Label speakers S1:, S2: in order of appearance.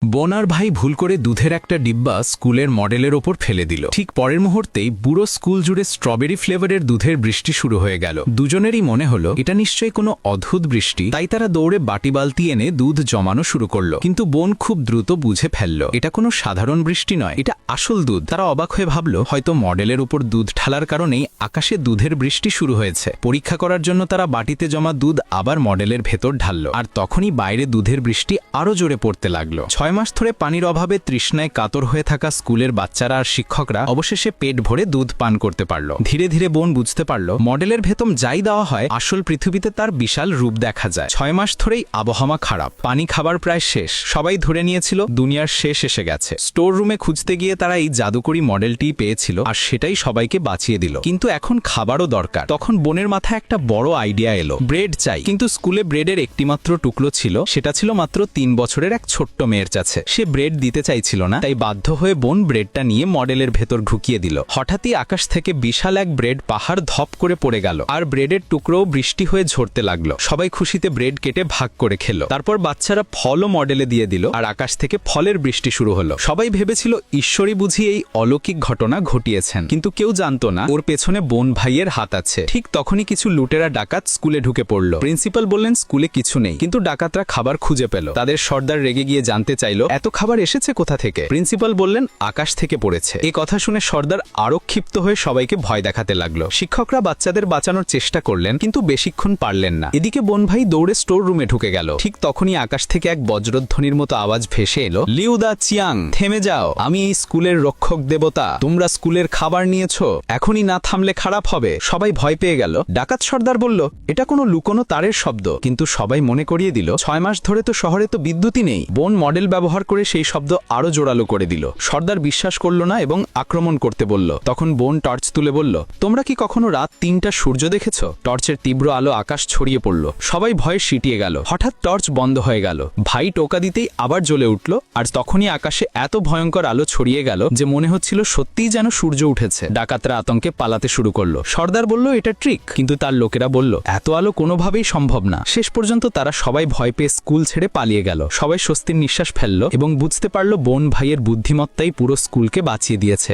S1: বোন আর ভাই ভুল করে দুধের একটা ডিব্বা স্কুলের মডেলের ওপর ফেলে দিল। ঠিক পরের মুহূর্তেই পুরো স্কুল জুড়ে স্ট্রবেরি ফ্লেভারের দুধের বৃষ্টি শুরু হয়ে গেল। দুজনেরই মনে হলো এটা নিশ্চয়ই কোনো অদ্ভুত বৃষ্টি, তাই তারা দৌড়ে বাটি বালতি এনে দুধ জমানো শুরু করলো। কিন্তু বোন খুব দ্রুত বুঝে ফেলল এটা কোনো সাধারণ বৃষ্টি নয়, এটা আসল দুধ। তারা অবাক হয়ে ভাবল হয়তো মডেলের উপর দুধ ঢালার কারণেই আকাশে দুধের বৃষ্টি শুরু হয়েছে। পরীক্ষা করার জন্য তারা বাটিতে জমা দুধ আবার মডেলের ভেতর ঢালল, আর তখনই বাইরে দুধের বৃষ্টি আরো জোরে পড়তে লাগলো। 6 মাস ধরে পানির অভাবে তৃষ্ণায় কাতর হয়ে থাকা স্কুলের বাচ্চারা আর শিক্ষকরা অবশেষে পেট ভরে দুধ পান করতে পারল। ধীরে ধীরে বোন বুঝতে পারল মডেলের ভেতর যাই দেওয়া হয় আসল পৃথিবীতে তার বিশাল রূপ দেখা যায়। 6 মাস ধরেই আবহাওয়া খারাপ, পানি খাবার প্রায় শেষ, সবাই ধরে নিয়েছিল দুনিয়ার শেষ এসে গেছে। স্টোর রুমে খুঁজতে গিয়ে তারা এই জাদুকরি মডেলটি পেয়েছিল, আর সেটাই সবাইকে বাঁচিয়ে দিল। কিন্তু এখন খাবারও দরকার। তখন বোনের মাথায় একটা বড় আইডিয়া এলো, ব্রেড চাই। কিন্তু স্কুলে ব্রেডের একটিমাত্র টুকরো ছিল, সেটা ছিল মাত্র 3 বছরের এক ছোট্ট মেয়ের কাছে। সে ব্রেড দিতে চাইছিল না, তাই বাধ্য হয়ে বোন ব্রেডটা নিয়ে মডেলের ভেতর ঢুকিয়ে দিল। হঠাৎই আকাশ থেকে বিশাল এক ব্রেড পাহাড় ধপ করে পড়ে গেল, আর ব্রেডের টুকরোও বৃষ্টি হয়ে ঝরতে লাগলো। সবাই খুশিতে ব্রেড কেটে ভাগ করে খেলো। তারপর বাচ্চারা ফলও মডেলে দিয়ে দিল, আর আকাশ থেকে ফলের বৃষ্টি শুরু হলো। সবাই ভেবেছিল ঈশ্বরই বুঝি এই অলৌকিক ঘটনা ঘটিয়েছেন, কিন্তু কেউ জানতো না ওর পেছনে বোন ভাইয়ের হাত আছে। ঠিক তখনই কিছু লুটেরা ডাকাত স্কুলে ঢুকে পড়ল। প্রিন্সিপাল বললেন স্কুলে কিছু নেই, কিন্তু ডাকাতরা খাবার খুঁজে পেল। তাদের সর্দার রেগে গিয়ে জানতে চাইল এত খাবার এসেছে কোথা থেকে। প্রিন্সিপাল বললেন আকাশ থেকে পড়েছে। এই কথা শুনে সর্দার আরো ক্ষিপ্ত হয়ে সবাইকে ভয় দেখাতে লাগলো। শিক্ষকরা বাচ্চাদের বাঁচানোর চেষ্টা করলেন, কিন্তু বেশিক্ষণ পারলেন না। এদিকে বোন ভাই দৌড়ে স্টোর রুমে ঢুকে গেল। ঠিক তখনই আকাশ থেকে এক বজ্রধ্বনির মতো আওয়াজ ভেসে এলো, লিউ দা চিয়াং, থেমে যাও, আমি এই স্কুলের রক্ষক দেবতা। তোমরা স্কুলের খাবার নিয়েছো, এখনই না থামলে খারাপ হবে। সবাই ভয় পেয়ে গেল। ডাকাত সর্দার বলল এটা কোনো লুকোনো তারের শব্দ, কিন্তু সবাই মনে করিয়ে দিল 6 মাস ধরে তো শহরে তো বিদ্যুৎই নেই। বোন মডেল ব্যবহার করে সেই শব্দ আরো জোরালো করে দিল। সর্দার বিশ্বাস করল না এবং আক্রমণ করতে বলল। তখন বোন টর্চ তুলে বলল, তোমরা কি কখনো রাত 3টা সূর্য দেখেছ? টর্চের তীব্র আলো আকাশ ছড়িয়ে পড়ল। সবাই ভয়ে সিটিয়ে গেল। হঠাৎ টর্চ বন্ধ হয়ে গেল। ভাই টোকা দিতেই আবার জ্বলে উঠল, আর তখনই আকাশে এত ভয়ঙ্কর আলো ছড়িয়ে গেল যে মনে হচ্ছিল সত্যিই যেন সূর্য উঠেছে। ডাকাতরা আতঙ্কে পালাতে শুরু করলো। সর্দার বলল এটা ট্রিক, কিন্তু তার লোকেরা বলল এত আলো কোনোভাবেই সম্ভব না। শেষ পর্যন্ত তারা সবাই ভয় পেয়ে স্কুল ছেড়ে পালিয়ে গেল। সবাই স্বস্তির নিঃশ্বাস ফেলল এবং বুঝতে পারল বোন ভাইয়ের বুদ্ধিমত্তাই পুরো স্কুলকে বাঁচিয়ে দিয়েছে।